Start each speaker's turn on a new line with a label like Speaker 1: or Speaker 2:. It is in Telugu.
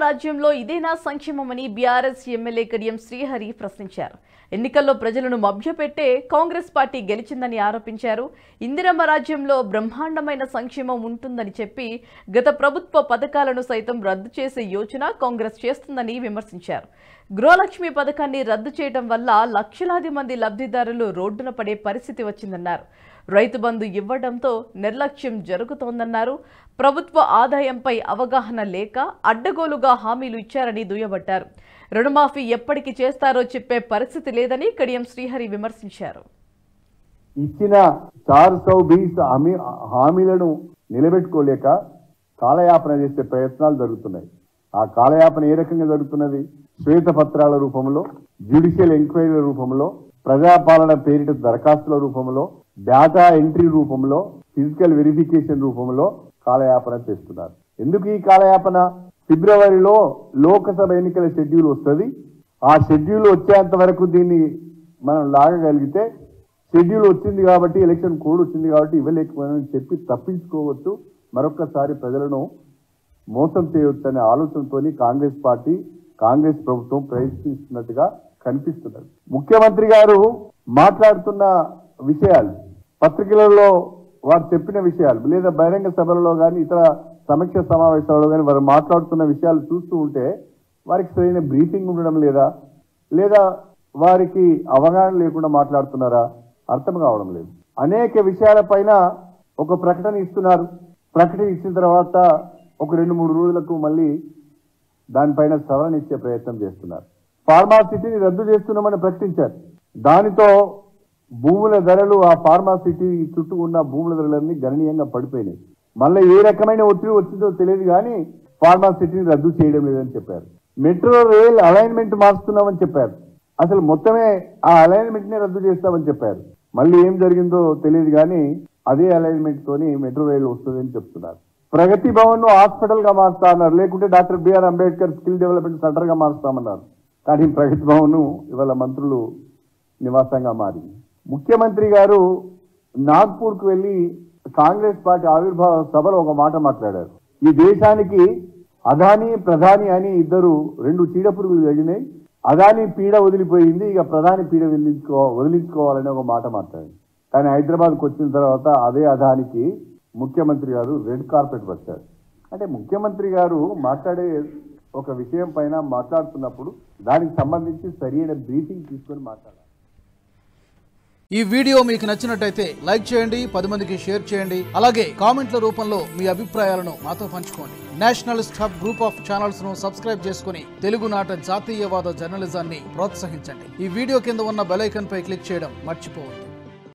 Speaker 1: రాజ్యంలో ఇదేనా సంక్షేమమని బీఆర్ఎస్ ఎమ్మెల్యే కడియం శ్రీహరి ప్రశ్నించారు. ఎన్నికల్లో ప్రజలను మభ్యపెట్టే కాంగ్రెస్ పార్టీ గెలిచిందని ఆరోపించారు. ఇందిరమ్మ రాజ్యంలో బ్రహ్మాండమైన సంక్షేమం ఉంటుందని చెప్పి గత ప్రభుత్వ పథకాలను సైతం రద్దు చేసే యోచన కాంగ్రెస్ చేస్తుందని విమర్శించారు. గృహలక్ష్మి పథకాన్ని రద్దు చేయడం వల్ల లక్షలాది మంది లబ్ధిదారులు రోడ్డున పడే పరిస్థితి వచ్చిందన్నారు. రైతు బంధు ఇవ్వడంతో నిర్లక్ష్యం జరుగుతోందన్నారు. ప్రభుత్వ ఆదాయంపై అవగాహన లేక అడ్డగోలుగా హామీలు ఇచ్చారని దుయ్యబట్టారు. రుణమాఫీ ఎప్పటికి చేస్తారో చెప్పే పరిస్థితి లేదని కడియం శ్రీహరి విమర్శించారు.
Speaker 2: ఇచ్చిన 420 హామీలను నిలబెట్టుకోలేక కాలయాపన చేసే ప్రయత్నాలు జరుగుతున్నాయి. ఆ కాలయాపన ఏ రకంగా జరుగుతున్నది? శ్వేతపత్రాల రూపంలో, జ్యుడిషియల్ ఎంక్వైరీల రూపంలో, ప్రజాపాలన పేరిట దరఖాస్తుల రూపంలో, డేటా ఎంట్రీ రూపంలో, ఫిజికల్ వెరిఫికేషన్ రూపంలో కాలయాపన చేస్తున్నారు. ఎందుకు ఈ కాలయాపన? ఫిబ్రవరిలో లోకసభ ఎన్నికల షెడ్యూల్ వస్తుంది. ఆ షెడ్యూల్ వచ్చేంత వరకు దీన్ని మనం లాగగలిగితే, షెడ్యూల్ వచ్చింది కాబట్టి, ఎలక్షన్ కోడ్ వచ్చింది కాబట్టి ఇవ్వలేకపోయామని చెప్పి తప్పించుకోవచ్చు, మరొక్కసారి ప్రజలను మోసం చేయవచ్చు అనే ఆలోచనతో కాంగ్రెస్ పార్టీ, కాంగ్రెస్ ప్రభుత్వం ప్రయత్నిస్తున్నట్టుగా కనిపిస్తున్నది. ముఖ్యమంత్రి గారు మాట్లాడుతున్న విషయాలు, పత్రికలలో వారు చెప్పిన విషయాలు, లేదా బహిరంగ సభలలో కానీ ఇతర సమీక్ష సమావేశాలలో కానీ వారు మాట్లాడుతున్న విషయాలు చూస్తూ ఉంటే వారికి సరైన బ్రీఫింగ్ ఉండడం లేదా వారికి అవగాహన లేకుండా మాట్లాడుతున్నారా అర్థం కావడం లేదు. అనేక విషయాలపైన ఒక ప్రకటన ఇస్తున్నారు. ప్రకటన ఇచ్చిన తర్వాత ఒక 2-3 రోజులకు మళ్ళీ దానిపైన సవరణ ఇచ్చే ప్రయత్నం చేస్తున్నారు. ఫార్మాసిటీని రద్దు చేస్తున్నామని ప్రకటించారు. దానితో భూముల ధరలు, ఆ ఫార్మాసిటీ చుట్టూ ఉన్న భూముల ధరలన్నీ గణనీయంగా పడిపోయినాయి. మళ్ళీ ఏ రకమైన ఒత్తిడి వచ్చిందో తెలియదు కానీ ఫార్మాసిటీని రద్దు చేయడం లేదని చెప్పారు. మెట్రో రైల్ అలైన్మెంట్ మార్చుతున్నామని చెప్పారు. అసలు మొత్తమే ఆ అలైన్మెంట్ నే రద్దు చేస్తామని చెప్పారు. మళ్ళీ ఏం జరిగిందో తెలియదు కానీ అదే అలైన్మెంట్ తోని మెట్రో రైల్ వస్తుందని చెప్తున్నారు. ప్రగతి భవన్ ను హాస్పిటల్ గా మారుస్తా అన్నారు, లేకుంటే doctor BR Ambedkar skill development centre గా మారుస్తామన్నారు. కానీ ప్రగతి భవన్ ను ఇవాళ మంత్రులు నివాసంగా మారింది. ముఖ్యమంత్రి గారు నాగ్పూర్ కు వెళ్లి కాంగ్రెస్ పార్టీ ఆవిర్భావ సభలో ఒక మాట మాట్లాడారు. ఈ దేశానికి అదానీ, ప్రధాని అని ఇద్దరు 2 చీడపురుగులు జరిగినాయి. అదానీ పీడ వదిలిపోయింది, ఇక ప్రధాని పీడ వదిలించుకోవాలని ఒక మాట మాట్లాడారు. కానీ హైదరాబాద్కు వచ్చిన తర్వాత అదే అదానికి ముఖ్యమంత్రి గారు రెడ్ కార్పెట్ వచ్చారు. అంటే ముఖ్యమంత్రి గారు మాట్లాడే ఒక విషయం పైన మాట్లాడుతున్నప్పుడు దానికి సంబంధించి సరైన బ్రీఫింగ్ తీసుకొని మాట్లాడాలి.
Speaker 3: ఈ వీడియో మీకు నచ్చినట్టయితే లైక్ చేయండి, 10 మందికి షేర్ చేయండి. అలాగే కామెంట్ల రూపంలో మీ అభిప్రాయాలను మాతో పంచుకోండి. Nationalist hub group of channels ను సబ్స్క్రైబ్ చేసుకుని తెలుగునాట జాతీయవాద జర్నలిజాన్ని ప్రోత్సహించండి. ఈ వీడియో కింద ఉన్న బెల్ ఐకాన్ పై క్లిక్ చేయడం మర్చిపోవద్దు.